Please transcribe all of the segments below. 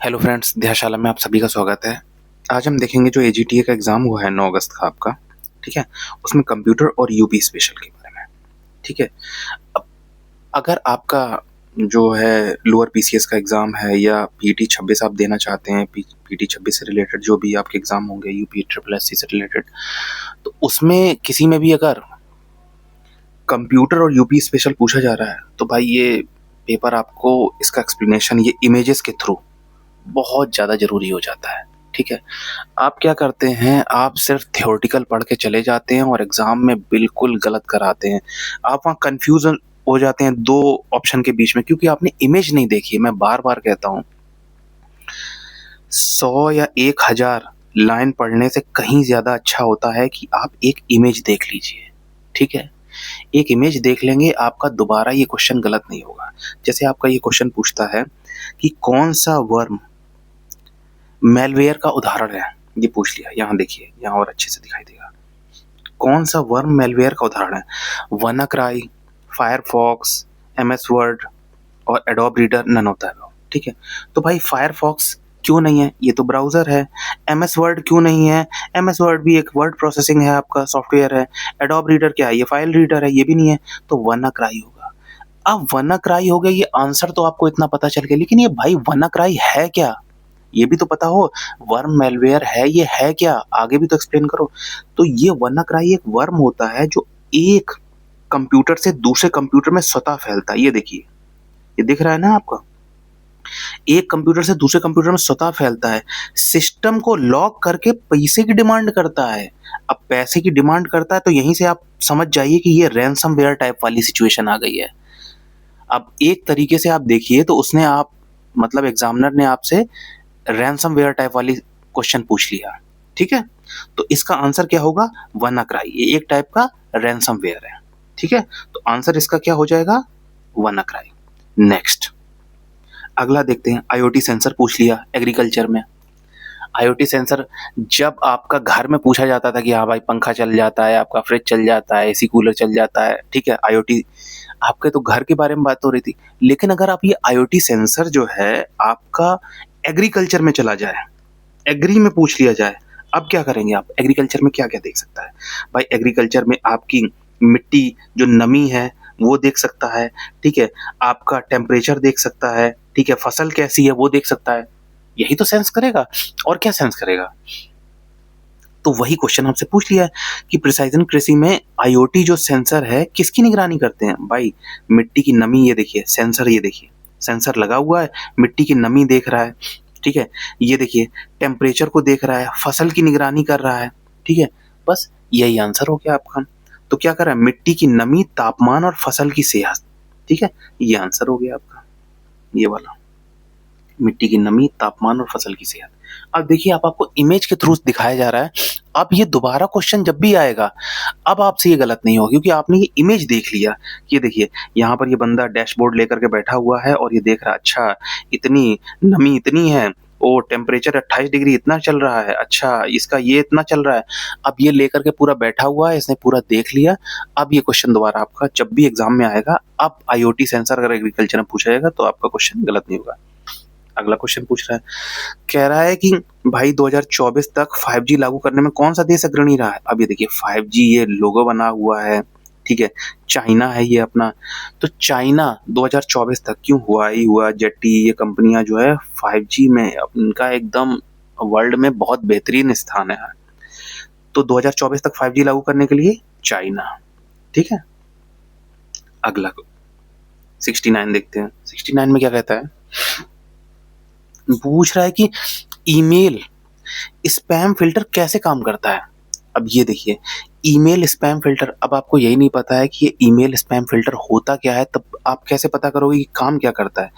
Hello friends, ध्याशाला में आप सभी का स्वागत है। आज हम देखेंगे जो एजीटीए का एग्ज़ाम हुआ है 9 अगस्त का आपका, ठीक है? उसमें कंप्यूटर और यूपी स्पेशल के बारे में, ठीक है? अब अगर आपका जो है लोअर पीसीएस का एग्ज़ाम है या पीटी 26 आप देना चाहते हैं, पीटी 26 से रिलेटेड जो भी आपके एग्ज़ाम होंगे यूपी ट्रिपल एससी से रिलेटेड, तो उसमें किसी में भी अगर कंप्यूटर और यूपी स्पेशल पूछा जा रहा है, तो भाई ये पेपर आपको इसका एक्सप्लेनेशन ये इमेजेस के थ्रू बहुत ज़्यादा ज़रूरी हो जाता है, ठीक है? आप क्या करते हैं, आप सिर्फ थ्योरेटिकल पढ़ के चले जाते हैं और एग्ज़ाम में बिल्कुल गलत कराते हैं। आप वहाँ कन्फ्यूज़न हो जाते हैं 2 ऑप्शन के बीच में क्योंकि आपने इमेज नहीं देखी है। मैं बार-बार कहता हूँ, 100 या 1000 लाइन पढ़ने से कहीं ज़्यादा अच्छा होता है कि आप एक इमेज देख लीजिए, ठीक है? एक इमेज देख लेंगे, आपका दोबारा ये क्वेश्चन गलत नहीं होगा। जैसे आपका ये क्वेश्चन पूछता है कि कौन-सा वर्म मैलवेयर का उदाहरण है, ये पूछ लिया। यहाँ देखिए, यहाँ और अच्छे से दिखाई देगा। कौन सा वर्म मैलवेयर का उदाहरण है? WannaCry, फायरफॉक्स, एमएस वर्ड और Adobe Reader none of the above, ठीक है? तो भाई फायरफॉक्स क्यों नहीं है? ये तो ब्राउज़र है। एमएस वर्ड क्यों नहीं है? एमएस वर्ड भी एक वर्ड प्रोसेसिंग है, आपका सॉफ्टवेयर है। एडोब रीडर क्या है? ये फाइल रीडर है, ये भी नहीं है। तो WannaCry होगा। अब WannaCry हो गया, ये आंसर तो आपको इतना पता चल गया, लेकिन ये भाई WannaCry है क्या? ये भी तो पता हो। वर्म मैलवेयर है, ये है क्या? आगे भी तो एक्सप्लेन करो। तो ये WannaCry एक वर्म होता है जो एक कंप्यूटर से दूसरे कंप्यूटर में स्वतः फैलता है। ये देखिए, ये दिख रहा है ना आपको? एक कंप्यूटर से दूसरे कंप्यूटर में स्वतः फैलता है। सिस्टम को लॉक करके पैसे की डिमांड करता है। अब पैसे की डिमांड करता है तो यहीं से आप समझ जाइए कि ये रैनसमवेयर टाइप वाली सिचुएशन आ गई है। अब एक तरीके से आप देखिए तो उसने आप मतलब एग्जामिनर ने आपसे रैनसमवेयर टाइप वाली क्वेश्चन पूछ लिया, ठीक है? तो इसका आंसर क्या होगा? WannaCry। ये एक टाइप का रैनसमवेयर है, ठीक है? तो आंसर इसका क्या हो जाएगा? WannaCry। नेक्स्ट, अगला देखते हैं। आईओटी सेंसर पूछ लिया एग्रीकल्चर में। आईओटी सेंसर जब आपका घर में पूछा जाता था कि हाँ भाई पंखा चल जाता है, आपका फ्रिज चल जाता है, एसी कूलर चल जाता है, ठीक है? आईओटी आपके तो घर के बारे में बात हो रही थी। लेकिन अगर आप ये आईओटी सेंसर जो है आपका एग्रीकल्चर में चला जाए, एग्री में पूछ लिया जाए, अब क्या करेंगे आप? एग्रीकल्चर में क्या-क्या देख सकता है? भाई एग्रीकल्चर में आपकी मिट्टी जो नमी है वो देख सकता है, ठीक है? आपका टेम्परेचर देख सकता है, ठीक है? फसल कैसी है वो देख सकता है। यही तो सेंस करेगा, और क्या सेंस करेगा? तो वही क्वेश्चन आपसे पूछ लिया है कि प्रिसाइजन कृषि में आईओटी जो सेंसर है किसकी निगरानी करते हैं? भाई मिट्टी की नमी, ये देखिए सेंसर, ये देखिए सेंसर लगा हुआ है, मिट्टी की नमी देख रहा है, ठीक है? ये देखिए टेम्परेचर को देख रहा है, फसल की निगरानी कर रहा है, ठीक है? बस यही आंसर हो गया आपका। तो क्या कर रहा है? मिट्टी की नमी, तापमान और फसल की सेहत, ठीक है? ये आंसर हो गया आपका, ये वाला। मिट्टी की नमी, तापमान और फसल की सेहत। अब देखिए, आप आपको इमेज के थ्रू दिखाया जा रहा है। अब ये दोबारा क्वेश्चन जब भी आएगा, अब आपसे ये गलत नहीं होगा क्योंकि आपने ये इमेज देख लिया। ये देखिए, यहाँ पर ये बंदा डैशबोर्ड लेकर के बैठा हुआ है और ये देख रहा है, अच्छा इतनी नमी इतनी है, ओ टेम्परेचर 28 डिग्री इतना चल रहा है, अच्छा इसका ये इतना चल रहा है। अब ये लेकर के पूरा बैठा हुआ है, इसने पूरा देख लिया। अब ये क्वेश्चन दोबारा आपका जब भी एग्जाम में आएगा, अब आईओटी सेंसर अगर एग्रीकल्चर में पूछा जाएगा तो आपका क्वेश्चन गलत नहीं होगा। अगला क्वेश्चन पूछ रहा है, कह रहा है कि भाई 2024 तक 5G लागू करने में कौन सा देश अग्रणी रहा है? अब ये देखिए 5G, ये लोगो बना हुआ है, ठीक है? चाइना है ये अपना। तो चाइना 2024 तक क्यों? हुआ ही हुआ, जेटी, ये कंपनियां जो है 5G में उनका एकदम वर्ल्ड में बहुत बेहतरीन स्थान है। तो 2024 तक 5G लागू करने के लिए चाइना, ठीक है? अगला 69 देखते हैं। 69 में क्या कहता है? पूछ रहा है कि ईमेल स्पैम फिल्टर कैसे काम करता है? अब ये देखिए, ईमेल स्पैम फिल्टर, अब आपको यही नहीं पता है कि ये ईमेल स्पैम फिल्टर होता क्या है, तब आप कैसे पता करोगे कि काम क्या करता है?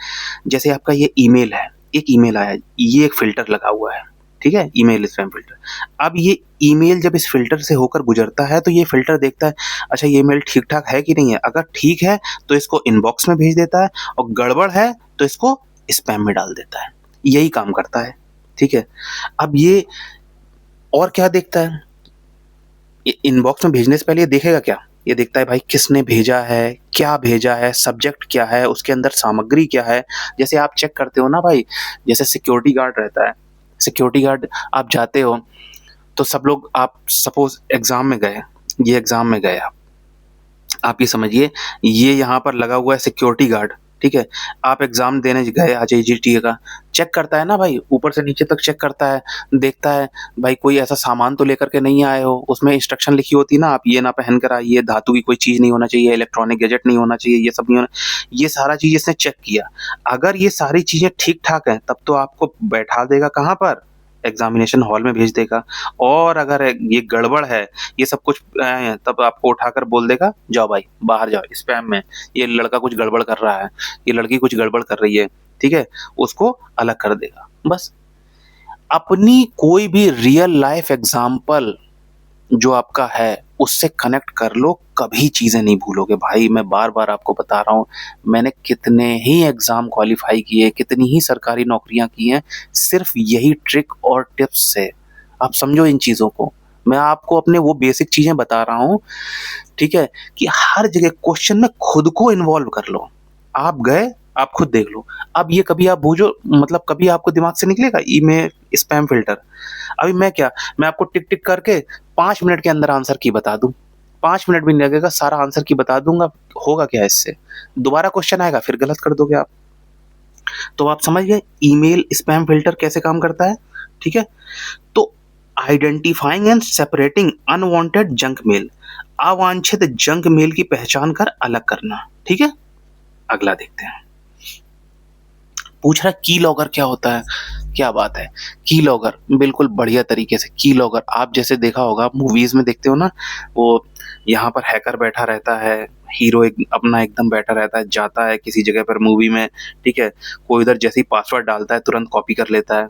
जैसे आपका ये ईमेल है, एक ईमेल आया, ये एक फिल्टर लगा हुआ है, ठीक है? Email spam filter. अब ये ईमेल जब इस फिल्टर से होकर गुजरता है तो ये फिल्टर देखता है, अच्छा ये ईमेल ठीक-ठाक है कि नहीं है? अगर ठीक है तो इसको इनबॉक्स में भेज देता है और गड़बड़ है तो इसको स्पैम में डाल देता है। यही काम करता है, ठीक है? अब ये और क्या देखता है? इनबॉक्स में भेजने से पहले ये देखेगा क्या? ये देखता है भाई किसने भेजा है, क्या भेजा है, सब्जेक्ट क्या है, उसके अंदर सामग्री क्या है। जैसे आप चेक करते हो ना भाई, जैसे सिक्योरिटी गार्ड रहता है, सिक्योरिटी गार्ड आप जाते हो तो सब लोग, आप सपोज एग्जाम में गए, ये एग्जाम में गए आप ये समझिए, ये यहाँ पर लगा हुआ है सिक्योरिटी गार्ड, ठीक है। आप एग्जाम देने गए आज AGTA का, चेक करता है ना भाई, ऊपर से नीचे तक चेक करता है, देखता है भाई कोई ऐसा सामान तो लेकर के नहीं आए हो। उसमें इंस्ट्रक्शन लिखी होती है ना, आप ये ना पहन कर आइए, धातु की कोई चीज नहीं होना चाहिए, इलेक्ट्रॉनिक गैजेट नहीं होना चाहिए, ये सब नहीं होना। ये सारा चीज इसने चेक किया। अगर ये सारी चीजें ठीक ठाक है तब तो आपको बैठा देगा कहाँ पर, एग्जामिनेशन हॉल में भेज देगा। और अगर ये गड़बड़ है, ये सब कुछ तब आपको उठाकर बोल देगा जाओ भाई बाहर जाओ, स्पैम में ये लड़का कुछ गड़बड़ कर रहा है, ये लड़की कुछ गड़बड़ कर रही है, ठीक है, उसको अलग कर देगा। बस अपनी कोई भी रियल लाइफ एग्जाम्पल जो आपका है उससे कनेक्ट कर लो, कभी चीजें नहीं भूलोगे भाई। मैं बार बार आपको बता रहा हूँ, मैंने कितने ही एग्जाम क्वालिफाई किए, कितनी ही सरकारी नौकरियां की हैं, सिर्फ यही ट्रिक और टिप्स से। आप समझो इन चीजों को, मैं आपको अपने वो बेसिक चीजें बता रहा हूँ, ठीक है, कि हर जगह क्वेश्चन में खुद को इन्वॉल्व कर लो। आप गए, आप खुद देख लो। अब ये कभी आप बूझो, मतलब कभी आपको दिमाग से निकलेगा ईमेल स्पैम फिल्टर। अभी मैं आपको टिक टिक करके 5 मिनट के अंदर आंसर की बता दूं, 5 मिनट भी नहीं लगेगा, सारा आंसर की बता दूंगा। होगा क्या इससे, दोबारा क्वेश्चन आएगा फिर गलत कर दोगे आप। तो आप समझ गए ईमेल स्पैम फिल्टर कैसे काम करता है, ठीक है। तो identifying and separating unwanted junk mail, अवांछित जंक मेल की पहचान कर अलग करना, ठीक है। अगला देखते हैं, पूछ रहा है की लॉगर क्या होता है। क्या बात है, की लॉगर बिल्कुल बढ़िया तरीके से। की लॉगर आप जैसे देखा होगा, मूवीज में देखते हो ना, वो यहाँ पर हैकर बैठा रहता है, हीरो अपना एकदम बैठा रहता है, जाता है किसी जगह पर मूवी में, ठीक है, कोई उधर जैसे ही पासवर्ड डालता है तुरंत कॉपी कर लेता है।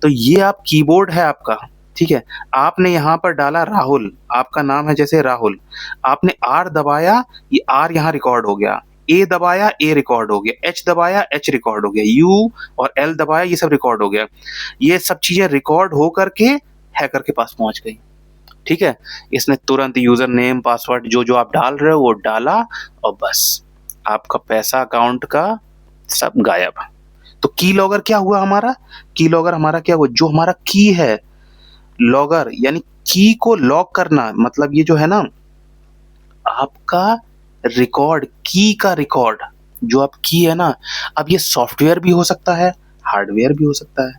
तो ये आप कीबोर्ड है आपका, ठीक है। आपने यहाँ पर डाला राहुल, आपका नाम है जैसे राहुल, आपने आर दबाया, ये आर यहाँ रिकॉर्ड हो गया, ए दबाया ए रिकॉर्ड हो गया, एच दबाया एच रिकॉर्ड हो गया, यू और एल दबाया ये सब रिकॉर्ड हो गया। ये सब चीजें रिकॉर्ड हो करके हैकर के पास पहुंच गई, ठीक है। इसने तुरंत यूजर नेम पासवर्ड जो जो आप डाल रहे हो वो डाला, और बस आपका पैसा अकाउंट का सब गायब। तो की लॉगर क्या हुआ हमारा, की लॉगर हमारा क्या हुआ, जो हमारा की है, लॉगर यानी की को लॉक करना, मतलब ये जो है ना आपका रिकॉर्ड, की का रिकॉर्ड, जो आप की है ना। अब ये सॉफ्टवेयर भी हो सकता है, हार्डवेयर भी हो सकता है,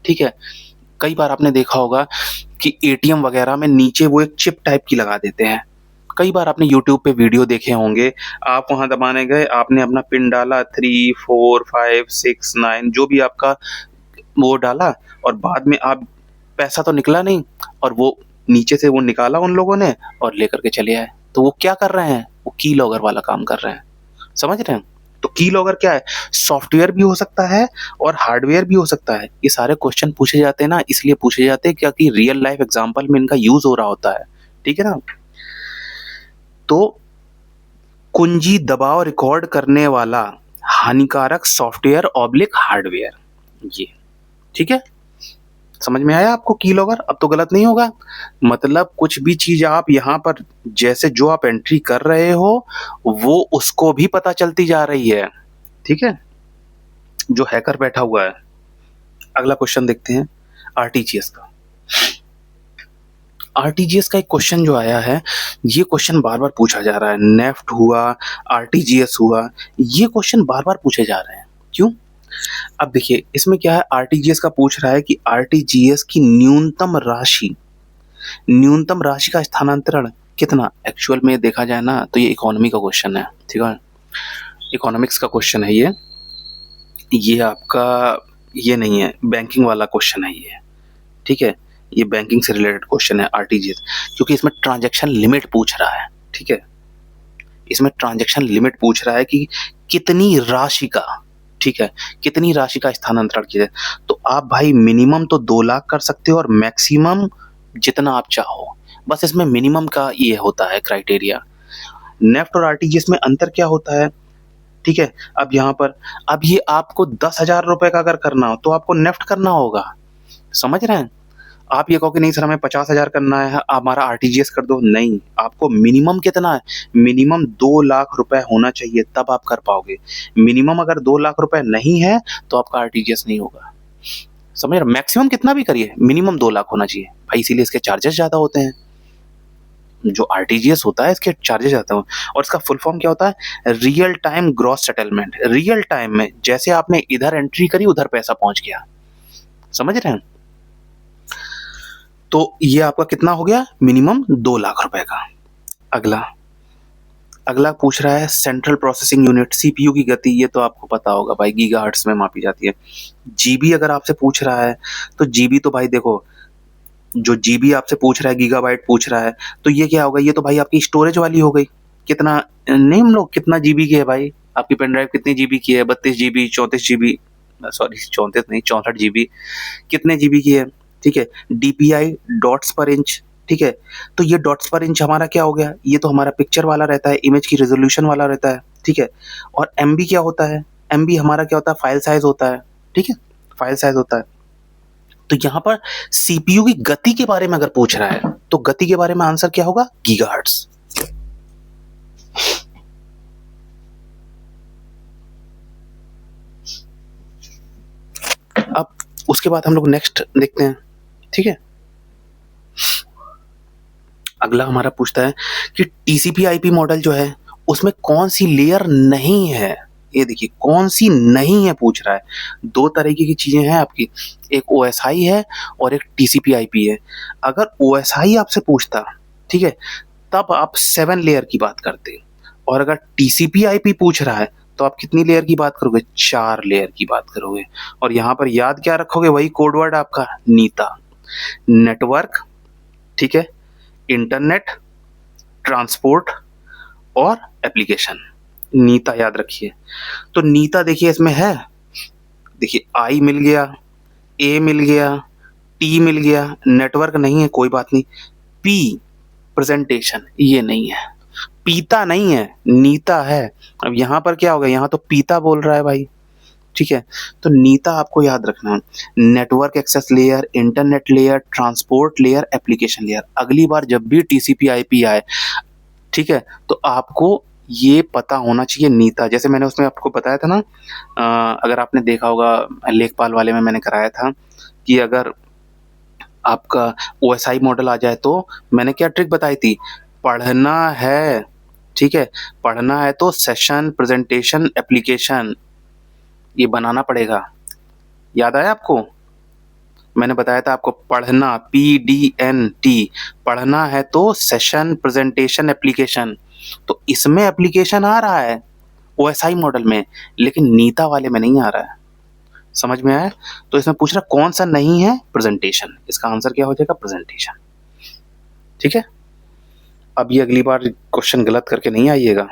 ठीक है। कई बार आपने देखा होगा कि ATM वगैरह में नीचे वो एक चिप टाइप की लगा देते हैं। कई बार आपने YouTube पे वीडियो देखे होंगे, आप वहां दबाने गए, आपने अपना पिन डाला 3 4 5 6 9 जो भी आपका वो डाला, और बाद में आप पैसा तो निकला नहीं, और वो नीचे से वो निकाला उन लोगों ने और लेकर के चले आए। तो वो क्या कर रहे हैं, वो की लॉगर वाला काम कर रहे हैं, समझ रहे हैं। तो की लॉगर क्या है, सॉफ्टवेयर भी हो सकता है और हार्डवेयर भी हो सकता है। ये सारे क्वेश्चन पूछे जाते हैं ना, इसलिए पूछे जाते हैं क्योंकि रियल लाइफ एग्जांपल में इनका यूज हो रहा होता है, ठीक है ना। तो कुंजी दबाव रिकॉर्ड करने वाला हानिकारक सॉफ्टवेयर ऑब्लिक हार्डवेयर, ये ठीक है। समझ में आया आपको की लॉगर, अब तो गलत नहीं होगा। मतलब कुछ भी चीज आप यहाँ पर जैसे जो आप एंट्री कर रहे हो वो उसको भी पता चलती जा रही है, ठीक है, जो हैकर बैठा हुआ है। अगला क्वेश्चन देखते हैं आरटीजीएस का। आरटीजीएस का एक क्वेश्चन जो आया है, ये क्वेश्चन बार बार पूछा जा रहा है। नेफ्ट हुआ, आरटीजीएस हुआ, ये क्वेश्चन बार बार पूछे जा रहे हैं, क्यों। अब देखिए इसमें क्या है, आरटीजीएस का पूछ रहा है कि आरटीजीएस की न्यूनतम राशि का स्थानांतरण कितना। एक्चुअल में देखा जाए ना तो ये इकोनॉमी का क्वेश्चन है, ठीक है, इकोनॉमिक्स का क्वेश्चन है ये आपका ये नहीं है, बैंकिंग वाला क्वेश्चन है ये, ठीक है। ये बैंकिंग से रिलेटेड क्वेश्चन है आरटीजीएस, क्योंकि इसमें ट्रांजैक्शन लिमिट पूछ रहा है, ठीक है। इसमें ट्रांजैक्शन लिमिट पूछ रहा है कि कितनी राशि का, ठीक है, कितनी राशि का स्थानांतरण किया जाए। तो आप भाई मिनिमम तो 2 लाख कर सकते हो और मैक्सिमम जितना आप चाहो, बस इसमें मिनिमम का ये होता है क्राइटेरिया। नेफ्ट और आरटीजीएस में अंतर क्या होता है, ठीक है। अब यहाँ पर अब ये आपको 10,000 रुपए का अगर करना हो तो आपको नेफ्ट करना होगा, समझ रहे हैं। आप ये कहो कि नहीं सर हमें 50,000 करना है, हमारा आरटीजीएस कर दो, नहीं, आपको मिनिमम कितना है, मिनिमम 2 लाख रुपए होना चाहिए, तब आप कर पाओगे। मिनिमम अगर 2 लाख रुपए नहीं है तो आपका आरटीजीएस नहीं होगा। समझ रहे? मैक्सिमम कितना भी करिए, मिनिमम 2 लाख होना चाहिए भाई, इसीलिए इसके चार्जेस ज्यादा होते हैं। जो आरटीजीएस होता है इसके चार्जेस आते हैं, और इसका फुल फॉर्म क्या होता है, real time gross settlement. Real time में जैसे आपने इधर एंट्री करी उधर पैसा पहुंच गया। समझ रहे हैं? तो ये आपका कितना हो गया, मिनिमम 2 लाख रुपए का। अगला अगला पूछ रहा है सेंट्रल प्रोसेसिंग यूनिट, सीपीयू की गति, ये तो आपको पता होगा भाई, गीगाहर्ट्ज में मापी जाती है। जीबी अगर आपसे पूछ रहा है तो जीबी तो भाई देखो, जो जीबी आपसे पूछ रहा है, गीगाबाइट पूछ रहा है, तो ये क्या होगा, ये तो भाई आपकी स्टोरेज वाली हो गई। कितना, नहीं हम लोग कितना जीबी की है भाई, आपकी पेन ड्राइव कितनी जीबी की है, 32 जीबी, 34 जीबी, सॉरी 34 नहीं 64 जीबी, कितने जीबी की है, ठीक है। डीपीआई डॉट्स पर इंच, ठीक है। तो ये डॉट्स पर इंच हमारा क्या हो गया, ये तो हमारा पिक्चर वाला रहता है, इमेज की रेजोल्यूशन वाला रहता है, ठीक है। और एमबी क्या होता है, एमबी हमारा क्या होता है, फाइल साइज होता है, ठीक है, फाइल साइज होता है। तो यहां पर सीपीयू की गति के बारे में अगर पूछ रहा है तो गति के बारे में आंसर क्या होगा, गीगाहर्ट्ज। अब उसके बाद हम लोग नेक्स्ट देखते हैं, ठीक है। अगला हमारा पूछता है कि टीसीपी आईपी मॉडल जो है उसमें कौन सी लेयर नहीं है। ये देखिए कौन सी नहीं है पूछ रहा है। दो तरीके की चीजें हैं आपकी, एक ओएसआई है और एक टीसीपी आईपी है। अगर ओएसआई आपसे पूछता, ठीक है, तब आप 7 लेयर की बात करते, और अगर टीसीपी आईपी पूछ रहा है तो आप कितनी लेयर की बात करोगे, 4 लेयर की बात करोगे। और यहां पर याद क्या रखोगे, वही कोडवर्ड आपका नीता, नेटवर्क, ठीक है, इंटरनेट, ट्रांसपोर्ट और एप्लीकेशन। नीता याद रखिए। तो नीता देखिए इसमें है, देखिए आई मिल गया, ए मिल गया, टी मिल गया, नेटवर्क नहीं है कोई बात नहीं, पी प्रेजेंटेशन ये नहीं है, पीता नहीं है, नीता है। अब यहां पर क्या होगा, यहां तो पीता बोल रहा है भाई, ठीक है। तो नीता आपको याद रखना है, network access layer, internet layer, transport layer, application layer. अगली बार जब भी टीसीपी आईपी आए, ठीक है, तो आपको ये पता होना चाहिए नीता। जैसे मैंने उसमें आपको बताया था ना, अगर आपने देखा होगा लेखपाल वाले में मैंने कराया था कि अगर आपका ओएसआई मॉडल आ जाए तो मैंने क्या ट्रिक बताई थी, पढ़ना है, ठीक है, पढ़ना है तो सेशन, प्रेजेंटेशन, एप्लीकेशन ये बनाना पड़ेगा। याद आया आपको? मैंने बताया था आपको पढ़ना, PDNT, पढ़ना है तो सेशन, प्रेजेंटेशन, एप्लीकेशन। तो इसमें एप्लीकेशन आ रहा है ओएसआई मॉडल में, लेकिन नीता वाले में नहीं आ रहा है। समझ में आया? तो इसमें पूछ रहा कौन सा नहीं है, प्रेजेंटेशन। इसका आंसर क्या हो जाएगा, प्रेजेंटेशन। ठीक है, अब ये अगली बार क्वेश्चन गलत करके नहीं आइएगा,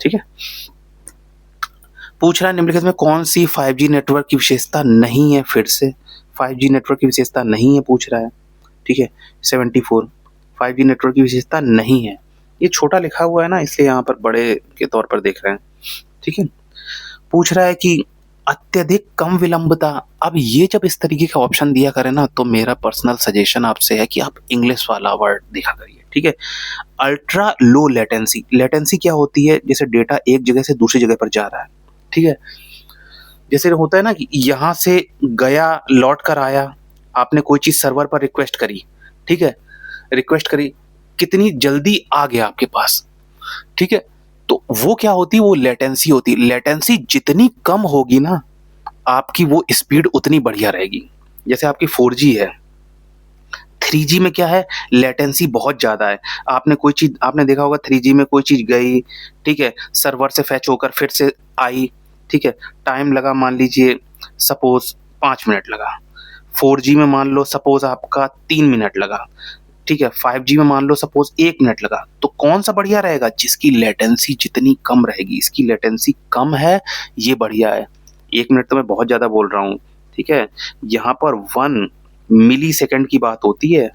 ठीक है। पूछ रहा है निम्नलिखित में कौन सी 5G नेटवर्क की विशेषता नहीं है, फिर से 5G नेटवर्क की विशेषता नहीं है पूछ रहा है, ठीक है। 74 5G नेटवर्क की विशेषता नहीं है, ये छोटा लिखा हुआ है ना इसलिए यहाँ पर बड़े के तौर पर देख रहे हैं, ठीक है। पूछ रहा है कि अत्यधिक कम विलंबता। अब ये जब इस तरीके का ऑप्शन दिया करे ना तो मेरा पर्सनल सजेशन आपसे है कि आप इंग्लिश वाला वर्ड देखा करिए, ठीक है। अल्ट्रा लो लेटेंसी, लेटेंसी क्या होती है, जैसे डेटा एक जगह से दूसरी जगह पर जा रहा है, ठीक है। जैसे होता है ना कि यहां से गया लौट कर आया, आपने कोई चीज सर्वर पर रिक्वेस्ट करी, ठीक है, रिक्वेस्ट करी, कितनी जल्दी आ गया आपके पास, ठीक है। तो वो क्या होती है, वो लेटेंसी होती है। लेटेंसी जितनी कम होगी ना आपकी वो स्पीड उतनी बढ़िया रहेगी। जैसे आपकी 4G है, 3G में क्या है, लेटेंसी बहुत ज्यादा है। आपने कोई चीज, आपने देखा होगा 3G में कोई चीज गई, ठीक है, सर्वर से फैच होकर फिर से आई, ठीक है, टाइम लगा मान लीजिए सपोज 5 मिनट लगा। 4G में मान लो सपोज आपका 3 मिनट लगा, ठीक है। 5G में मान लो सपोज 1 मिनट लगा। तो कौन सा बढ़िया रहेगा, जिसकी लेटेंसी जितनी कम रहेगी। इसकी लेटेंसी कम है, ये बढ़िया है। 1 मिनट तो मैं बहुत ज्यादा बोल रहा हूँ, ठीक है। यहाँ पर 1 मिली सेकेंड की बात होती है,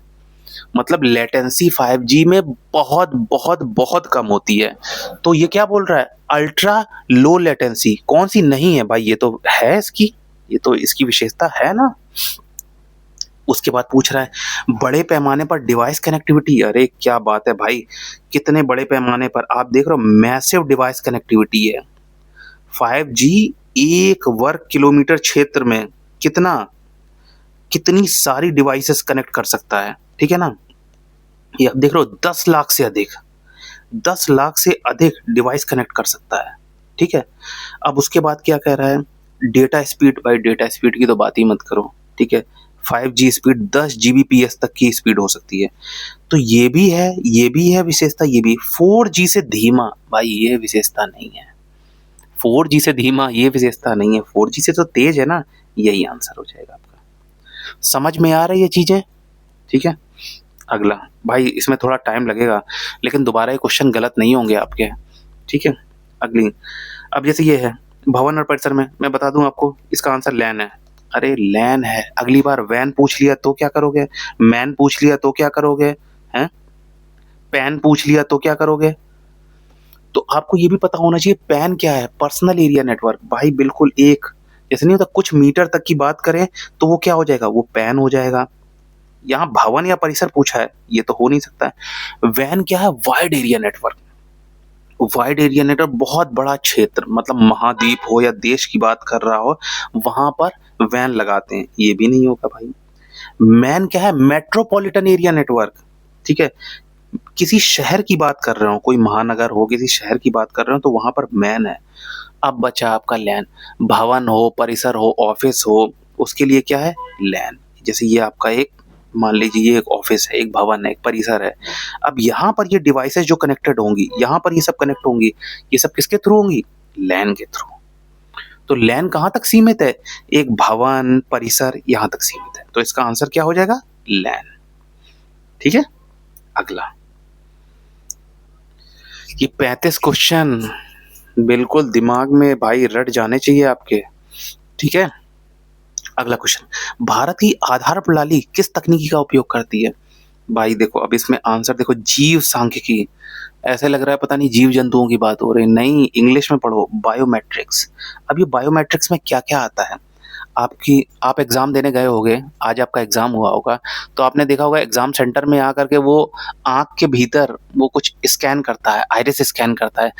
मतलब लेटेंसी 5G में बहुत बहुत बहुत कम होती है। तो ये क्या बोल रहा है, अल्ट्रा लो लेटेंसी। कौन सी नहीं है भाई, ये तो है इसकी, ये तो इसकी विशेषता है ना। उसके बाद पूछ रहा है बड़े पैमाने पर डिवाइस कनेक्टिविटी। अरे क्या बात है भाई, कितने बड़े पैमाने पर आप देख रहे हो, मैसिव डिवाइस कनेक्टिविटी है। 5G 1 वर्ग किलोमीटर क्षेत्र में कितनी सारी डिवाइसेस कनेक्ट कर सकता है, ठीक है ना। ये आप देख रहे हो 10 लाख से अधिक, 10 लाख से अधिक डिवाइस कनेक्ट कर सकता है, ठीक है। अब उसके बाद क्या कह रहा है, डेटा स्पीड। भाई डेटा स्पीड की तो बात ही मत करो, ठीक है। 5G स्पीड 10 Gbps तक की स्पीड हो सकती है। तो ये भी है विशेषता, ये भी 4G से धीमा। भाई ये विशेषता नहीं है, 4G से धीमा ये विशेषता नहीं है, 4G से तो तेज है ना। यही आंसर हो जाएगा आपका। समझ में आ रहा है ये चीजें, ठीक है। अगला भाई, इसमें थोड़ा टाइम लगेगा लेकिन दोबारा ये क्वेश्चन गलत नहीं होंगे आपके, ठीक है। अगली, अब जैसे ये है भवन और परिसर में, मैं बता दूं आपको इसका आंसर लैन है। अरे लैन है, अगली बार वैन पूछ लिया तो क्या करोगे, मैन पूछ लिया तो क्या करोगे, हैं, पैन पूछ लिया तो क्या करोगे। तो आपको ये भी पता होना चाहिए पैन क्या है, पर्सनल एरिया नेटवर्क। भाई बिल्कुल एक जैसे नहीं होता, कुछ मीटर तक की बात करें तो वो क्या हो जाएगा, वो पैन हो जाएगा। यहाँ भवन या परिसर पूछा है, ये तो हो नहीं सकता है। वैन क्या है, wide area network. Wide area network बहुत बड़ा क्षेत्र, मतलब महाद्वीप हो या देश की बात कर रहा हो, वहां पर वैन लगाते हैं, ये भी नहीं होगा भाई। मैन क्या है, मेट्रोपॉलिटन एरिया नेटवर्क, ठीक है। किसी शहर की बात कर रहे हो, कोई महानगर हो, किसी शहर की बात कर रहे हो तो वहां पर मैन है। अब बचा आपका लैन। भवन हो, परिसर हो, ऑफिस हो, उसके लिए क्या है, लैन। जैसे ये आपका एक, मान लीजिए ये एक ऑफिस है, एक भवन है, एक परिसर है। अब यहाँ पर ये डिवाइसेस जो कनेक्टेड होंगी, यहाँ पर ये सब कनेक्ट होंगी, ये सब किसके थ्रू होंगी, लैन के थ्रू। तो लैन कहाँ तक सीमित है, एक भवन परिसर यहाँ तक सीमित है। तो इसका आंसर क्या हो जाएगा, लैन, ठीक है। अगला, ये 35 क्वेश्चन बिल्कुल दिमाग में भाई रट जाने चाहिए आपके, ठीक है। अगला क्वेश्चन, भारत की आधार प्रणाली किस तकनीकी का उपयोग करती है। भाई देखो, अब इसमें आंसर देखो, जीव सांख्यिकी। ऐसे लग रहा है पता नहीं जीव जंतुओं की बात हो रही है, नहीं, इंग्लिश में पढ़ो, बायोमेट्रिक्स। अब ये बायोमेट्रिक्स में क्या क्या आता है, आप एग्जाम देने गए होगे, आज आपका एग्जाम हुआ होगा, तो आपने देखा होगा एग्जाम सेंटर में आकर के वो आंख के भीतर वो कुछ स्कैन करता है, आइरिस स्कैन करता है।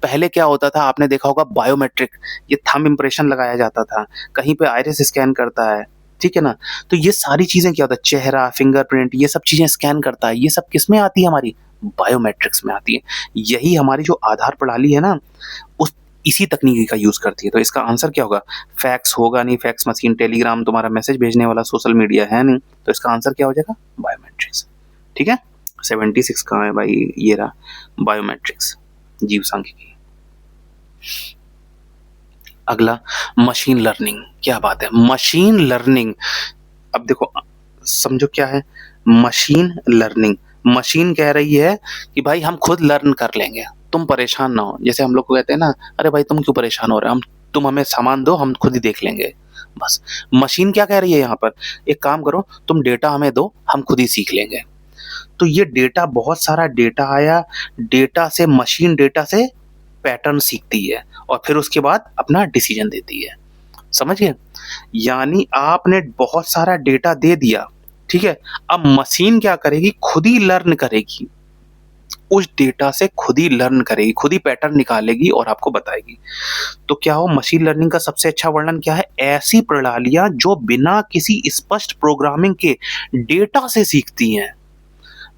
पहले क्या होता था, आपने देखा होगा बायोमेट्रिक, ये थंब इंप्रेशन लगाया जाता था, कहीं पे आइरिस स्कैन करता है, ठीक है ना। तो ये सारी चीजें क्या होता है, चेहरा, फिंगरप्रिंट, ये सब चीजें स्कैन करता है, ये सब किस में आती है, हमारी बायोमेट्रिक्स में आती है। यही हमारी जो आधार प्रणाली है ना, उस इसी तकनीकी का यूज करती है। तो इसका आंसर क्या होगा, फैक्स होगा नहीं, फैक्स मशीन, टेलीग्राम तुम्हारा मैसेज भेजने वाला सोशल मीडिया है नहीं, तो इसका आंसर क्या हो जाएगा, बायोमेट्रिक्स, ठीक है। 76 कहाँ है भाई, ये रहा बायोमेट्रिक्स, जीव सांख्यिकी। अगला, मशीन लर्निंग। क्या बात है, मशीन लर्निंग। अब देखो समझो क्या है मशीन लर्निंग। मशीन कह रही है कि भाई हम खुद लर्न कर लेंगे, तुम परेशान ना हो। जैसे हम लोग को कहते हैं ना, अरे भाई तुम क्यों परेशान हो रहे हो, तुम हमें सामान दो, हम खुद ही देख लेंगे, बस। मशीन क्या कह रही है यहाँ पर, एक काम करो, तुम डेटा हमें दो, हम खुद ही सीख लेंगे। तो ये डेटा, बहुत सारा डेटा आया, डेटा से मशीन, डेटा से पैटर्न सीखती है और फिर उसके बाद अपना डिसीजन देती है, समझ गए। यानी आपने बहुत सारा डेटा दे दिया, ठीक है। अब मशीन क्या करेगी, खुद ही लर्न करेगी, उस डेटा से खुद ही लर्न करेगी, खुद ही पैटर्न निकालेगी और आपको बताएगी। तो क्या हो, मशीन लर्निंग का सबसे अच्छा वर्णन क्या है, ऐसी प्रणालियां जो बिना किसी स्पष्ट प्रोग्रामिंग के डेटा से सीखती हैं।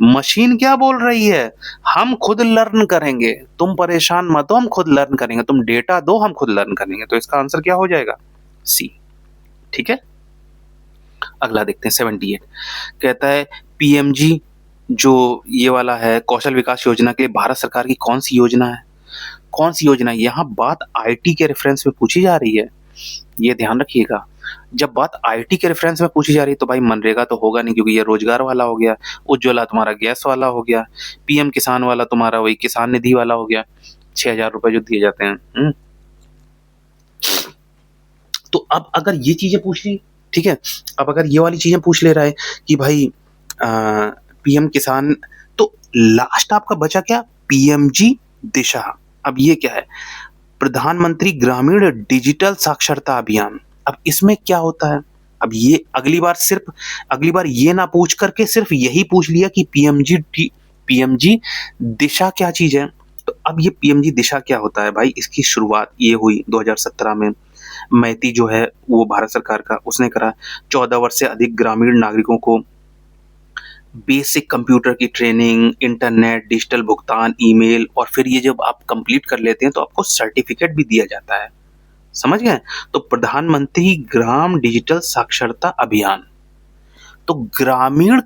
मशीन क्या बोल रही है, हम खुद लर्न करेंगे, तुम परेशान मत हो, हम खुद लर्न करेंगे, तुम डेटा दो, हम खुद लर्न करेंगे। तो इसका आंसर क्या हो जाएगा, सी, ठीक है। अगला देखते हैं 78, कहता है पीएमजी जो ये वाला है, कौशल विकास योजना के लिए भारत सरकार की कौन सी योजना है, कौन सी योजना है। यहाँ बात आईटी के रेफरेंस में पूछी जा रही है, ये ध्यान रखिएगा। जब बात आईटी के रेफरेंस में पूछी जा रही है तो भाई मनरेगा तो होगा नहीं, क्योंकि ये रोजगार वाला हो गया, उज्ज्वला तुम्हारा गैस वाला हो गया, पीएम किसान वाला तुम्हारा वही किसान निधि वाला हो गया, 6,000 रुपए जो दिए जाते हैं। तो अब अगर ये चीजें पूछ ली, ठीक है, अब अगर ये वाली चीजें पूछ ले रहा है कि भाई पीएम किसान, तो लास्ट आपका बचा क्या, पीएमजी दिशा। अब ये क्या है, प्रधानमंत्री ग्रामीण डिजिटल साक्षरता अभियान। अब इसमें क्या होता है, अब ये अगली बार ये ना पूछ करके सिर्फ यही पूछ लिया कि पीएमजी दिशा क्या चीज है। तो अब ये पीएमजी दिशा क्या होता है भाई, इसकी शुरुआत ये हुई 2017 में। मैती जो है वो भारत सरकार का, उसने करा 14 वर्ष से अधिक ग्रामीण नागरिकों को बेसिक कंप्यूटर की ट्रेनिंग, इंटरनेट, डिजिटल भुगतान, ईमेल, और फिर ये जब आप कंप्लीट कर लेते हैं तो आपको सर्टिफिकेट भी दिया जाता है। समझ गए? तो प्रधानमंत्री ग्राम डिजिटल साक्षरता अभियान। तो ग्रामीण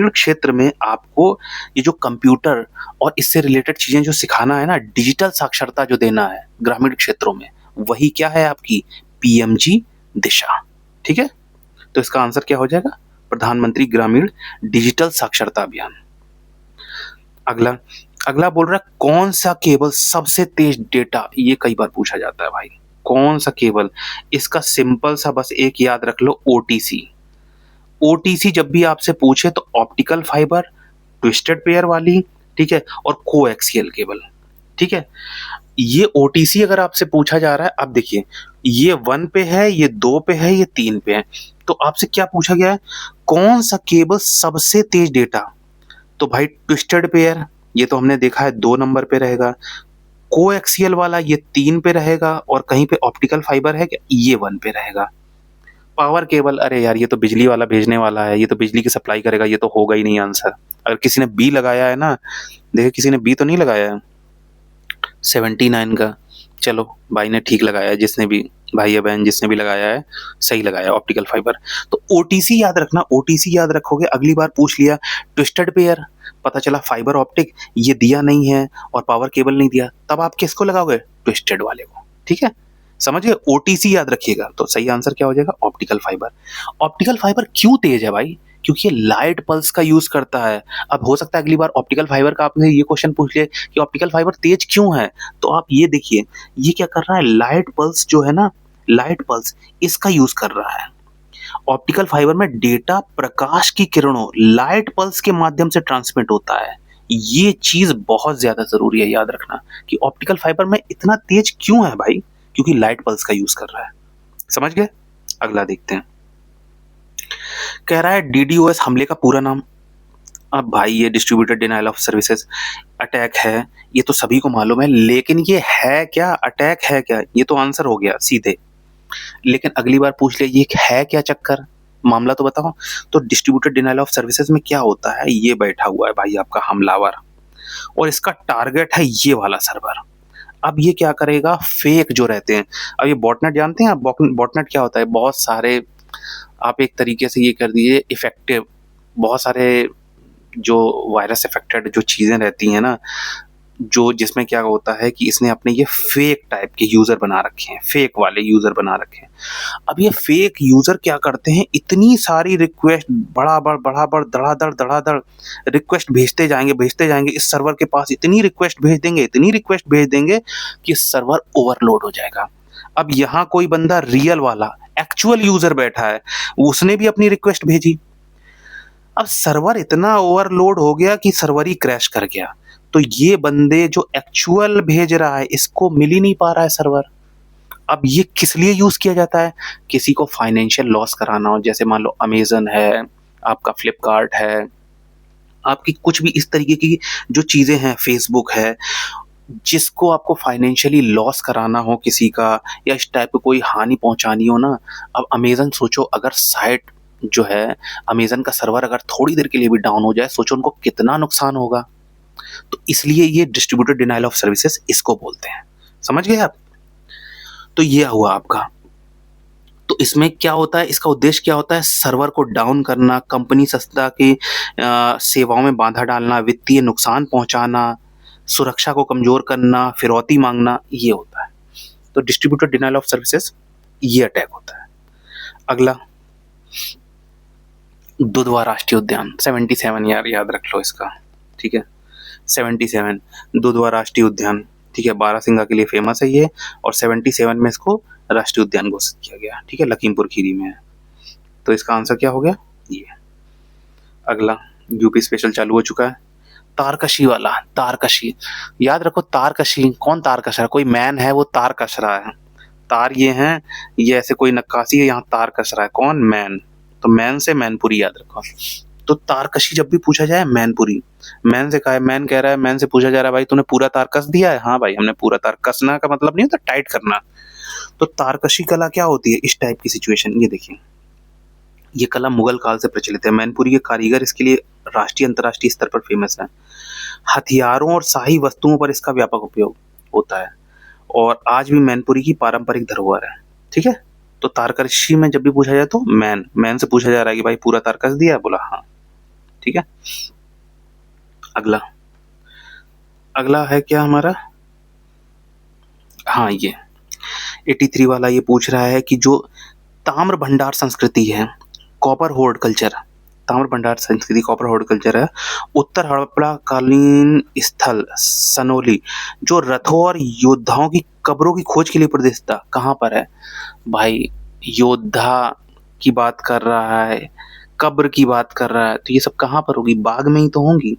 क्षेत्र में आपको ये जो कंप्यूटर और इससे रिलेटेड चीजें जो सिखाना है ना, डिजिटल साक्षरता जो देना है ग्रामीण क्षेत्रों में, वही क्या है आपकी पीएमजी दिशा। ठीक है, तो इसका आंसर क्या हो जाएगा, प्रधानमंत्री ग्रामीण डिजिटल साक्षरता अभियान। अगला अगला बोल रहा है कौन सा केबल सबसे तेज डेटा, ये कई बार पूछा जाता है भाई, कौन सा केबल। इसका सिंपल सा बस एक याद रख लो, ओटीसी। ओटीसी जब भी आपसे पूछे तो ऑप्टिकल फाइबर, ट्विस्टेड पेयर वाली, ठीक है, और कोएक्सियल केबल। ठीक है, ये ओटीसी अगर आपसे पूछा जा रहा है, अब देखिए ये 1 पे है, ये 2 पे है, ये 3 पे है, तो आपसे क्या पूछा गया है, कौन सा केबल सबसे तेज डेटा। तो भाई ट्विस्टेड पेयर, ये तो हमने देखा है 2 नंबर पे रहेगा, कोएक्सियल वाला ये 3 पे रहेगा, और कहीं पे ऑप्टिकल फाइबर है ये 1 पे रहेगा। पावर केबल, अरे यार ये तो बिजली वाला भेजने वाला है, ये तो बिजली की सप्लाई करेगा, ये तो होगा ही नहीं आंसर। अगर किसी ने बी लगाया है ना, देखिए किसी ने बी तो नहीं लगाया है 79 का, चलो भाई ने ठीक लगाया है, जिसने भी भाई या बहन जिसने भी लगाया है सही लगाया, ऑप्टिकल फाइबर। तो ओटीसी याद रखना, ओटीसी याद रखोगे, अगली बार पूछ लिया ट्विस्टेड पेयर, पता चला फाइबर ऑप्टिक ये दिया नहीं है और पावर केबल नहीं दिया, तब आप किसको लगाओगे, ट्विस्टेड वाले को। ठीक है, समझिए, ओटीसी याद रखिएगा। तो सही आंसर क्या हो जाएगा, ऑप्टिकल फाइबर। ऑप्टिकल फाइबर क्यों तेज है भाई, क्योंकि ये लाइट पल्स का यूज करता है। अब हो सकता है अगली बार ऑप्टिकल फाइबर का आपने ये क्वेश्चन पूछ ले कि ऑप्टिकल फाइबर तेज क्यों है, तो आप ये देखिए ये क्या कर रहा है, लाइट पल्स जो है ना, लाइट पल्स इसका यूज कर रहा है। ऑप्टिकल फाइबर में डेटा प्रकाश की किरणों लाइट पल्स के माध्यम से ट्रांसमिट होता है। ये चीज बहुत ज्यादा जरूरी है याद रखना कि ऑप्टिकल फाइबर में इतना तेज क्यों है भाई, क्योंकि लाइट पल्स का यूज कर रहा है। समझ गए? अगला देखते हैं, कह रहा है डीडीओएस हमले का पूरा नाम। अब भाई ये distributed denial of services attack है, ये तो सभी को मालूम है, लेकिन ये है क्या, अटैक है क्या, ये तो आंसर हो गया सीधे। लेकिन अगली बार पूछ ले ये है क्या चक्कर, मामला तो बताओ। तो डिस्ट्रीब्यूटेड डिनायल ऑफ सर्विसेज में क्या होता है, ये बैठा हुआ है भाई आपका हमलावर, और इसका टारगेट है ये वाला सर्वर। अब ये क्या करेगा, फेक जो रहते हैं, अब ये बॉटनेट जानते हैं आप, बॉटनेट क्या होता है, बहुत सारे आप एक तरीके से ये कर दीजिए इफेक्टिव, बहुत सारे जो वायरस इफेक्टेड जो चीज़ें रहती हैं ना, जो जिसमें क्या होता है कि इसने अपने ये फेक टाइप के यूज़र बना रखे हैं, फेक वाले यूज़र बना रखे हैं। अब ये फेक यूज़र क्या करते हैं, इतनी सारी रिक्वेस्ट बड़ा धड़ाधड़ रिक्वेस्ट भेजते जाएंगे इस सर्वर के पास, इतनी रिक्वेस्ट भेज देंगे कि सर्वर ओवरलोड हो जाएगा। अब यहाँ कोई बंदा रियल वाला एक्चुअल यूज़र बैठा है, उसने भी अपनी रिक्वेस्ट भेजी, अब सर्वर इतना ओवरलोड हो गया कि सर्वर ही क्रैश कर गया। तो ये बंदे जो एक्चुअल भेज रहा है इसको मिल ही नहीं पा रहा है सर्वर। अब ये किस लिए यूज किया जाता है, किसी को फाइनेंशियल लॉस कराना हो, जैसे मान लो अमेजन है, आपका फ्लिपकार्ट है, आपकी कुछ भी इस तरीके की जो चीजें हैं, फेसबुक है, जिसको आपको फाइनेंशियली लॉस कराना हो किसी का, या इस टाइप की कोई हानि पहुंचानी हो ना। अब अमेजन सोचो, अगर साइट जो है अमेजन का सर्वर अगर थोड़ी देर के लिए भी डाउन हो जाए, सोचो उनको कितना नुकसान होगा। तो इसलिए ये डिस्ट्रीब्यूटेड डिनायल ऑफ सर्विसेज इसको बोलते हैं। समझ गए आप? तो ये हुआ आपका। तो इसमें क्या होता है, इसका उद्देश्य क्या होता है, सर्वर को डाउन करना, कंपनी संस्था की सेवाओं में बाधा डालना, वित्तीय नुकसान पहुंचाना, सुरक्षा को कमजोर करना, फिरौती मांगना, ये होता है। तो डिस्ट्रीब्यूटेड डिनायल ऑफ सर्विसेज ये अटैक होता है। अगला दुधवा राष्ट्रीय उद्यान 77, यार याद रख लो इसका, ठीक है। 77 दुधवा राष्ट्रीय उद्यान, ठीक है, बारासिंगा के लिए फेमस है ये, और 77 में इसको राष्ट्रीय उद्यान घोषित किया गया, ठीक है, लखीमपुर खीरी में है। तो इसका आंसर क्या हो गया, ये। अगला यूपी स्पेशल चालू हो चुका है, तारकशी वाला, तारकशी याद रखो। तारकशी, कौन तार कश रहा है, कोई मैन है वो तार कश रहा है, तार ये हैं, ये ऐसे कोई नक्काशी है, यहाँ तार कस रहा है, कौन? मैन। तो मैन से मैनपुरी याद रखो। तो तारकशी जब भी पूछा जाए मैनपुरी, मैन से कहा है, मैन कह रहा है, मैन से पूछा जा रहा है भाई तूने पूरा तार कस दिया है? हाँ भाई हमने पूरा तार। कसना का मतलब नहीं होता टाइट करना। तो तारकशी कला क्या होती है? इस टाइप की सिचुएशन। ये देखिए, ये कला मुगल काल से प्रचलित है। मैनपुरी के कारीगर इसके लिए राष्ट्रीय अंतर्राष्ट्रीय स्तर पर फेमस है। हथियारों और शाही वस्तुओं पर इसका व्यापक उपयोग होता है और आज भी मैनपुरी की पारंपरिक धरोहर है। ठीक है, तो तारकशी में जब भी पूछा जाए तो मैन से पूछा जा रहा है कि भाई पूरा तार कस दिया? बोला हाँ। ठीक है, अगला अगला है क्या हमारा? हाँ, ये 83 वाला ये पूछ रहा है कि जो ताम्र भंडार संस्कृति है, कॉपर होर्ड कल्चर, ताम्र भंडार संस्कृति कॉपर होर्ड कल्चर है, उत्तर हड़प्पा कालीन स्थल सनोली जो रथों और योद्धाओं की कब्रों की खोज के लिए प्रसिद्ध था, कहाँ पर है? भाई योद्धा की बात कर रहा है, कब्र की बात कर रहा है, तो ये सब कहाँ पर होगी? बाग में ही तो होंगी,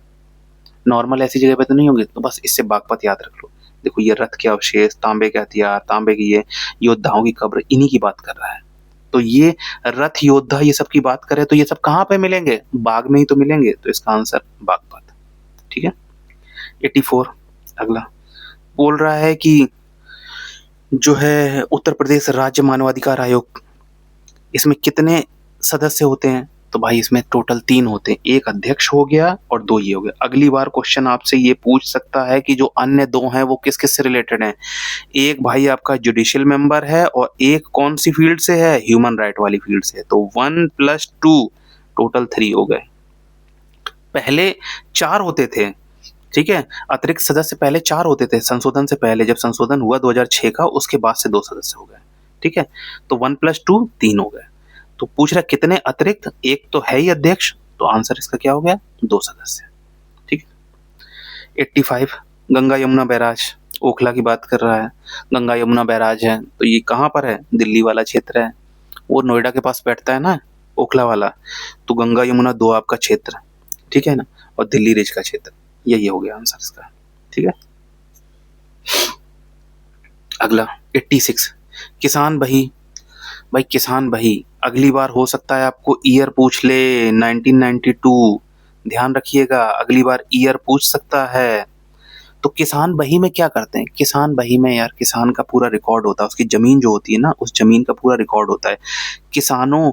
नॉर्मल ऐसी जगह पे तो नहीं होंगे। तो बस इससे बागपत याद रख लो। देखो ये रथ के अवशेष, तांबे के हथियार, तांबे की ये योद्धाओं की कब्र, इन्हीं की बात कर रहा है। तो ये रथ योद्धा ये सब की बात करें तो ये सब कहाँ पे मिलेंगे? बाग में ही तो मिलेंगे। तो इसका आंसर बागपत। ठीक है, 84 अगला बोल रहा है कि जो है उत्तर प्रदेश राज्य मानवाधिकार आयोग, इसमें कितने सदस्य होते हैं? तो भाई इसमें टोटल 3 होते हैं, एक अध्यक्ष हो गया और 2 ये हो गया। अगली बार क्वेश्चन आपसे ये पूछ सकता है कि जो अन्य 2 हैं वो किस किस से रिलेटेड हैं। एक भाई आपका जुडिशियल मेंबर है और एक कौन सी फील्ड से है? ह्यूमन राइट वाली फील्ड से। तो 1 + 2 टोटल 3 हो गए। पहले 4 होते थे, ठीक है, अतिरिक्त सदस्य पहले 4 होते थे संशोधन से पहले। जब संशोधन हुआ 2006 का, उसके बाद से 2 सदस्य हो गए। ठीक है, तो 1 + 2 3 हो गए। तो पूछ रहा कितने अतिरिक्त? एक तो है ही अध्यक्ष, तो आंसर इसका क्या हो गया? 2 सदस्य। ठीक है, 85 गंगा यमुना बैराज, ओखला की बात कर रहा है। गंगा यमुना बैराज है तो ये कहाँ पर है? दिल्ली वाला क्षेत्र है, वो नोएडा के पास बैठता है ना, ओखला वाला। तो गंगा यमुना 2 आपका क्षेत्र, ठीक है ना, और दिल्ली रिज का क्षेत्र, यही हो गया आंसर इसका। ठीक है, अगला 86 किसान बही। भाई किसान बही, अगली बार हो सकता है आपको ईयर पूछ ले 1992, ध्यान रखिएगा, अगली बार ईयर पूछ सकता है। तो किसान बही में क्या करते हैं? किसान बही में यार किसान का पूरा रिकॉर्ड होता है, उसकी जमीन जो होती है ना, उस जमीन का पूरा रिकॉर्ड होता है। किसानों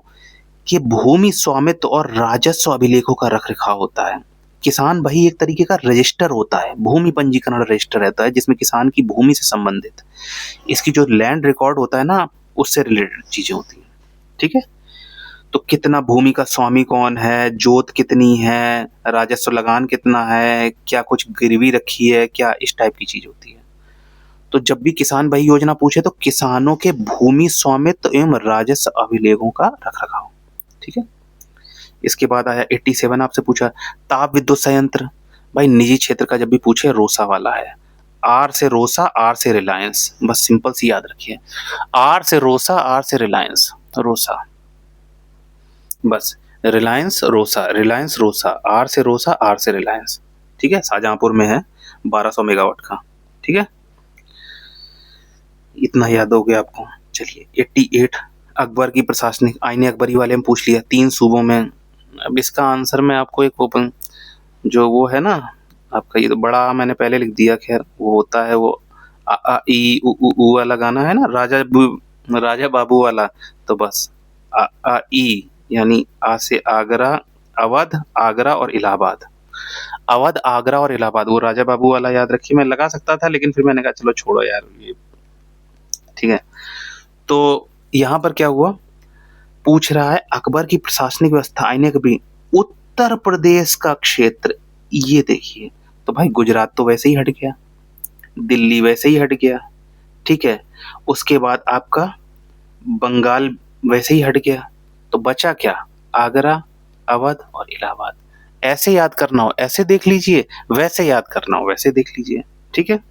के भूमि स्वामित्व और राजस्व अभिलेखों का रख रखाव होता है। किसान बही एक तरीके का रजिस्टर होता है, भूमि पंजीकरण रजिस्टर रहता है जिसमें किसान की भूमि से संबंधित इसकी जो लैंड रिकॉर्ड होता है ना, उससे रिलेटेड चीजें होती हैं। ठीक है, तो कितना भूमि का स्वामी कौन है, जोत कितनी है, राजस्व लगान कितना है, क्या कुछ गिरवी रखी है क्या, इस टाइप की चीज होती है। तो जब भी किसान बही योजना पूछे तो किसानों के भूमि स्वामित्व एवं राजस्व अभिलेखों का रख रखाव। ठीक है, इसके बाद आया 87 आपसे पूछा ताप विद्युत संयंत्र। भाई निजी क्षेत्र का जब भी पूछे रोसा वाला है, आर से रोसा, आर से रिलायंस, बस सिंपल सी याद रखिए, आर से रोसा, आर से रिलायंस, रोसा, बस रिलायंस रोसा, रिलायंस रोसा, आर से रोसा, आर से रिलायंस। ठीक है, शाहजहांपुर में है, 1200 मेगावाट का। ठीक है, इतना याद हो गया आपको। चलिए 88 अकबर की प्रशासनिक आईने अकबरी वाले में पूछ लिया, 3 सूबों में। अब इसका आंसर मैं आपको एक ओपन जो वो है ना आपका, ये तो बड़ा मैंने पहले लिख दिया, खैर वो होता है वो आ आ ई उ उ ऊ वाला गाना है ना, राजा बाबू वाला। तो बस आ आ ई यानी आ से आगरा, अवध, आगरा और इलाहाबाद। अवध, आगरा और इलाहाबाद, वो राजा बाबू वाला याद रखिए। मैं लगा सकता था लेकिन फिर मैंने कहा चलो छोड़ो यार ये। ठीक है, तो यहाँ पर क्या हुआ, पूछ रहा है अकबर की प्रशासनिक व्यवस्था आईने कभी उत्तर प्रदेश का क्षेत्र, ये देखिए। तो भाई गुजरात तो वैसे ही हट गया, दिल्ली वैसे ही हट गया, ठीक है, उसके बाद आपका बंगाल वैसे ही हट गया, तो बचा क्या? आगरा, अवध और इलाहाबाद। ऐसे याद करना हो ऐसे देख लीजिए, वैसे याद करना हो वैसे देख लीजिए। ठीक है,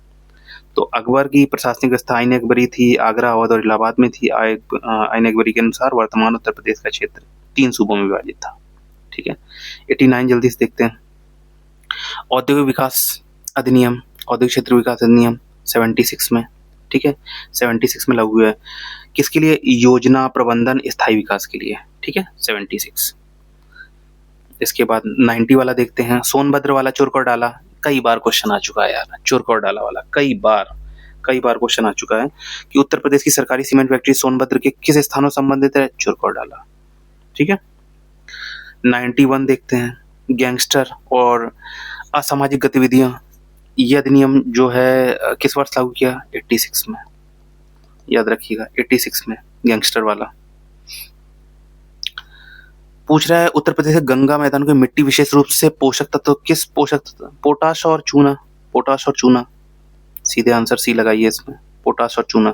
तो अकबर की प्रशासनिक व्यवस्था आईने अकबरी थी, आगरा, अवध और इलाहाबाद में थी। आईने अकबरी के अनुसार वर्तमान उत्तर प्रदेश का क्षेत्र 3 सूबों में विभाजित था। ठीक है, 89 जल्दी से देखते हैं। औद्योगिक विकास अधिनियम, औद्योगिक क्षेत्र विकास अधिनियम 76 में। ठीक है, 76 में लागू है। किसके लिए? योजना प्रबंधन स्थायी विकास के लिए, ठीक है, 76। इसके बाद 90 वाला देखते हैं, सोनभद्र वाला चुरक और डाला। कई बार क्वेश्चन आ चुका है यार, चुरक और डाला वाला कई बार क्वेश्चन आ चुका है कि उत्तर प्रदेश की सरकारी सीमेंट फैक्ट्री सोनभद्र के किस स्थानों से संबंधित है? चुरक और डाला, ठीक है। 91 देखते हैं, गैंगस्टर और असामाजिक गतिविधियां, ये अधिनियम जो है किस वर्ष लागू किया? 86 में, याद रखिएगा 86 में गैंगस्टर वाला। पूछ रहा है उत्तर प्रदेश के गंगा मैदान की मिट्टी विशेष रूप से पोषक तत्व, किस पोषक तत्व? पोटाश और चूना। सीधे आंसर सी लगाइए इसमें, पोटाश और चूना,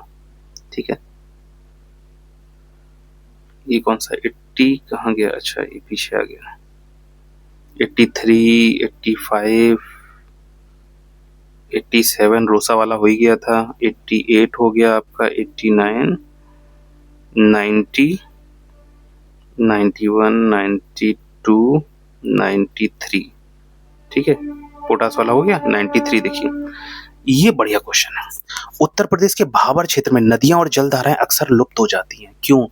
ठीक है। ये कौन सा 80 कहाँ गया? अच्छा ये पीछे आ गया। 83, 85, 87 रोसा वाला हो ही गया था। 88 हो गया आपका, 89, 90, 91, 92, 93, ठीक है। पोटास वाला हो गया 93। देखिए ये बढ़िया क्वेश्चन है। उत्तर प्रदेश के भाबर क्षेत्र में नदियां और जलधाराएं अक्सर लुप्त हो जाती हैं, क्यों?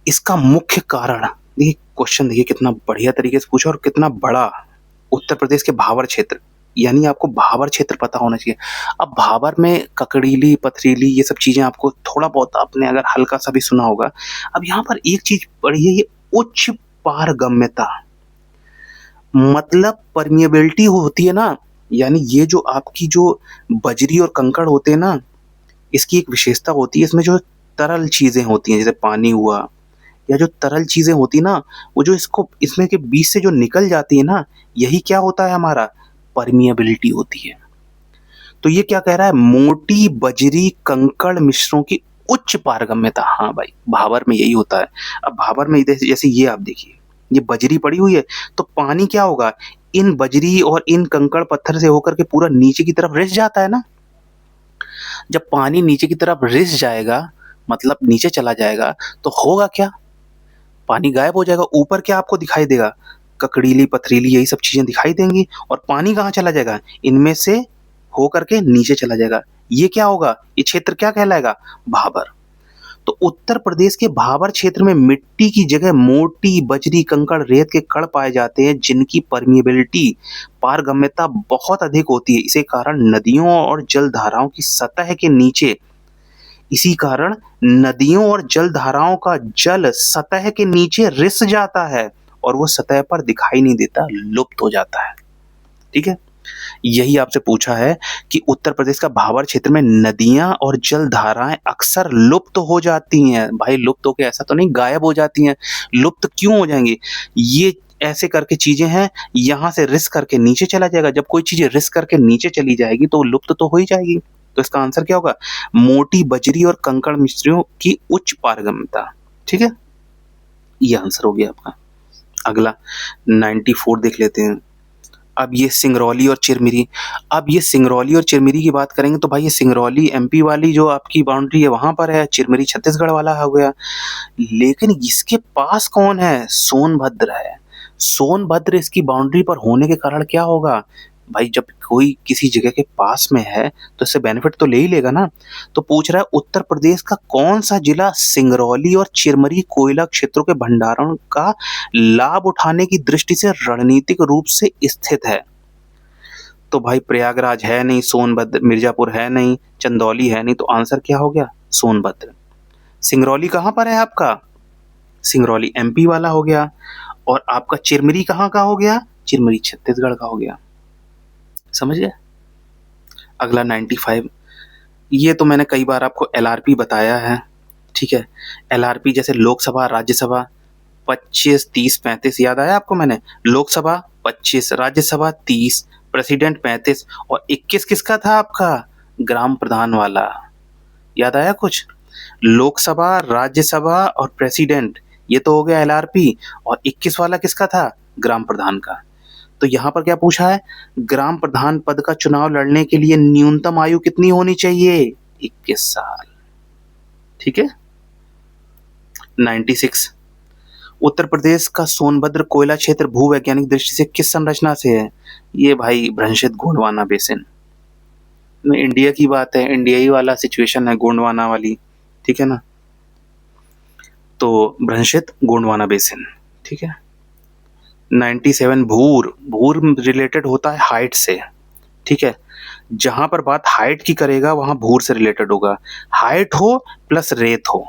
इसका मुख्य कारण, देखिए क्वेश्चन देखिए कितना बढ़िया तरीके से पूछा और कितना बड़ा। उत्तर प्रदेश के भाबर क्षेत्र, यानी आपको भाबर क्षेत्र पता होना चाहिए। अब भाबर में ककड़ीली, पथरीली, ये सब चीजें आपको थोड़ा बहुत आपने अगर हल्का सा भी सुना होगा। अब यहाँ पर एक चीज पढ़ी है, ये उच्च पारगम्यता, मतलब परमिएबिलिटी होती है ना, यानी ये जो आपकी जो बजरी और कंकड़ होते हैं ना, इसकी एक विशेषता होती है, इसमें जो तरल चीजें होती हैं जैसे पानी हुआ या जो तरल चीजें होती ना, वो जो इसमें के बीच से जो निकल जाती है ना, यही क्या होता है? हमारा परमिएबिलिटी होती है। तो ये क्या कह रहा है? मोटी बजरी कंकड़ मिश्रों की उच्च पारगम्यता। हाँ भाई, भाबर में यही होता है। अब भाबर में जैसे ये आप देखिए, ये बजरी पड़ी हुई है, तो पानी क्या होगा? इन बजरी और इन कंकड़ पत्थर से होकर के पूरा नीचे की तरफ रिस जाता है ना। जब पानी नीचे की तरफ रिस जाएगा, मतलब नीचे चला जाएगा, तो होगा क्या? पानी गायब हो जाएगा। ऊपर क्या आपको दिखाई देगा? ककड़ीली, पथरीली, यही सब चीजें दिखाई देंगी। और पानी कहाँ चला जाएगा? इनमें से होकर के नीचे चला जाएगा। ये क्या होगा? ये क्षेत्र क्या कहलाएगा? भाबर। तो उत्तर प्रदेश के भाबर क्षेत्र में मिट्टी की जगह मोटी बजरी, कंकड़, रेत के कण पाए जाते हैं, जिनकी परमिएबिलिटी, पारगम्यता बहुत अधिक होती है। इसी कारण नदियों और जलधाराओं की सतह के नीचे इसी कारण नदियों और जलधाराओं का जल सतह के नीचे रिस जाता है और वो सतह पर दिखाई नहीं देता, लुप्त हो जाता है, ठीक है। यही आपसे पूछा है कि उत्तर प्रदेश का भाबर क्षेत्र में नदियां और जलधाराएं अक्सर लुप्त हो जाती हैं। भाई लुप्त होके ऐसा तो नहीं गायब हो जाती हैं, लुप्त क्यों हो जाएंगी? ये ऐसे करके चीजें हैं, यहां से रिस करके नीचे चला जाएगा। जब कोई चीज रिस करके नीचे चली जाएगी तो लुप्त तो हो ही जाएगी। तो इसका आंसर क्या होगा? मोटी बजरी और कंकड़ मिश्रियों की उच्च पारगम्यता, ठीक है। ये आंसर हो गया आपका। अगला 94 देख लेते हैं। अब ये सिंगरौली और चिरमिरी। अब ये सिंगरौली और चिरमिरी की बात करेंगे तो भाई ये सिंगरौली एमपी वाली जो आपकी बाउंड्री है वहां पर है, चिरमिरी छत्तीसगढ़ वाला हो गया। लेकिन इसके पास कौन है? सोनभद्र है। सोनभद्र इसकी बाउंड्री पर होने के कारण क्या होगा भाई? जब कोई किसी जगह के पास में है तो इससे बेनिफिट तो ले ही लेगा ना। तो पूछ रहा है उत्तर प्रदेश का कौन सा जिला सिंगरौली और चिरमिरी कोयला क्षेत्रों के भंडारण का लाभ उठाने की दृष्टि से रणनीतिक रूप से स्थित है? तो भाई प्रयागराज है नहीं, सोनभद्र, मिर्जापुर है नहीं, चंदौली है नहीं, तो आंसर क्या हो गया? सोनभद्र। सिंगरौली कहाँ पर है आपका? सिंगरौली एमपी वाला हो गया। और आपका चिरमिरी कहाँ का हो गया? चिरमिरी छत्तीसगढ़ का हो गया। समझ गए? अगला 95। ये तो मैंने कई बार आपको एलआरपी बताया है, ठीक है। एलआरपी जैसे लोकसभा, राज्यसभा 25, 30, 35 याद आया आपको? मैंने लोकसभा 25, राज्यसभा 30, प्रेसिडेंट 35 और 21 किसका था आपका? ग्राम प्रधान वाला। याद आया कुछ? लोकसभा, राज्यसभा और प्रेसिडेंट, ये तो हो गया एलआरपी। और 21 वाला किसका था? ग्राम प्रधान का। तो यहाँ पर क्या पूछा है? ग्राम प्रधान पद का चुनाव लड़ने के लिए न्यूनतम आयु कितनी होनी चाहिए? 21 साल, ठीक है। 96। उत्तर प्रदेश का सोनभद्र कोयला क्षेत्र भूवैज्ञानिक दृष्टि से किस संरचना से है? ये भाई भ्रंशित गोंडवाना बेसिन। इंडिया की बात है, इंडियाई वाला सिचुएशन है, गोंडवाना वाली, ठीक है ना। तो भ्रंशित गोंडवाना बेसिन, ठीक है। 97 भूर, भूर रिलेटेड होता है हाइट से, ठीक है। जहां पर बात हाइट की करेगा वहां भूर से रिलेटेड होगा, हाइट हो प्लस रेत हो,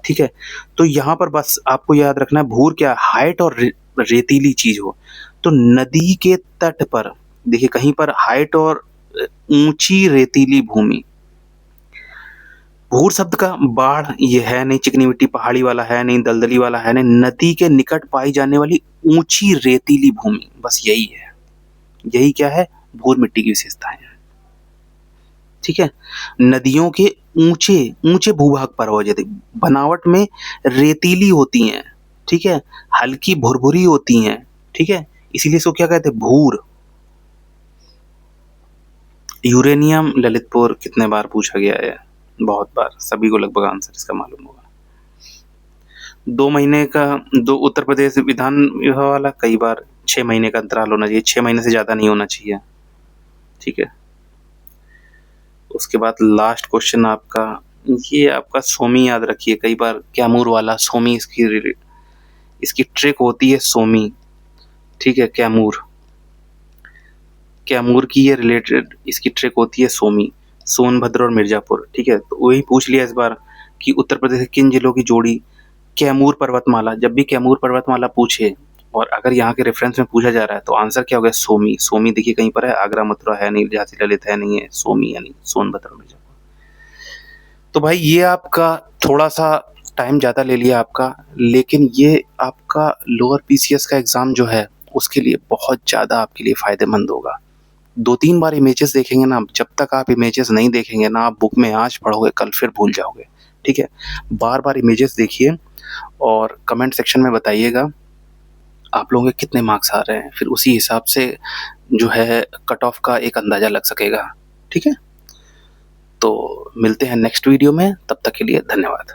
ठीक है। तो यहाँ पर बस आपको याद रखना है भूर क्या, हाइट और रेतीली चीज हो। तो नदी के तट पर देखिए कहीं पर हाइट और ऊंची रेतीली भूमि। भूर शब्द का बाढ़ ये है नहीं, चिकनी मिट्टी पहाड़ी वाला है नहीं, दलदली वाला है नहीं, नदी के निकट पाई जाने वाली ऊंची रेतीली भूमि, बस यही है। यही क्या है, भूर मिट्टी की विशेषताएं हैं, ठीक है। नदियों के ऊंचे ऊंचे भूभाग पर हो जाती, बनावट में रेतीली होती हैं, ठीक है, हल्की भुरभुरी होती हैं, ठीक है, इसीलिए इसको क्या कहते हैं, भूर। यूरेनियम ललितपुर कितने बार पूछा गया है, बहुत बार, सभी को लगभग आंसर इसका मालूम होगा। 2 महीने का, दो उत्तर प्रदेश विधान विभाग वाला, कई बार 6 महीने का अंतराल होना चाहिए, 6 महीने से ज्यादा नहीं होना चाहिए, ठीक है। उसके बाद लास्ट क्वेश्चन आपका, ये आपका सोमी याद रखिए, कई बार कैमूर वाला सोमी, इसकी ट्रिक होती है सोमी, ठीक है। कैमूर, कैमूर की ये रिलेटेड इसकी ट्रिक होती है सोमी, सोनभद्र और मिर्जापुर, ठीक है। तो वही पूछ लिया इस बार कि उत्तर प्रदेश के किन जिलों की जोड़ी कैमूर पर्वतमाला। जब भी कैमूर पर्वतमाला पूछे और अगर यहाँ के रेफरेंस में पूछा जा रहा है तो आंसर क्या होगा, सोमी। सोमी देखिए कहीं पर है, आगरा मथुरा है नहीं, झांसी ललित है नहीं है, सोमी यानी सोनभद्र और मिर्जापुर। तो भाई ये आपका थोड़ा सा टाइम ज़्यादा ले लिया आपका, लेकिन ये आपका लोअर पीसीएस का एग्ज़ाम जो है उसके लिए बहुत ज़्यादा आपके लिए फ़ायदेमंद होगा। 2-3 बार इमेजेस देखेंगे ना, जब तक आप इमेजेस नहीं देखेंगे ना, आप बुक में आज पढ़ोगे कल फिर भूल जाओगे, ठीक है। बार बार इमेजेस देखिए और कमेंट सेक्शन में बताइएगा आप लोगों के कितने मार्क्स आ रहे हैं, फिर उसी हिसाब से जो है कट ऑफ का एक अंदाज़ा लग सकेगा, ठीक है। तो मिलते हैं नेक्स्ट वीडियो में, तब तक के लिए धन्यवाद।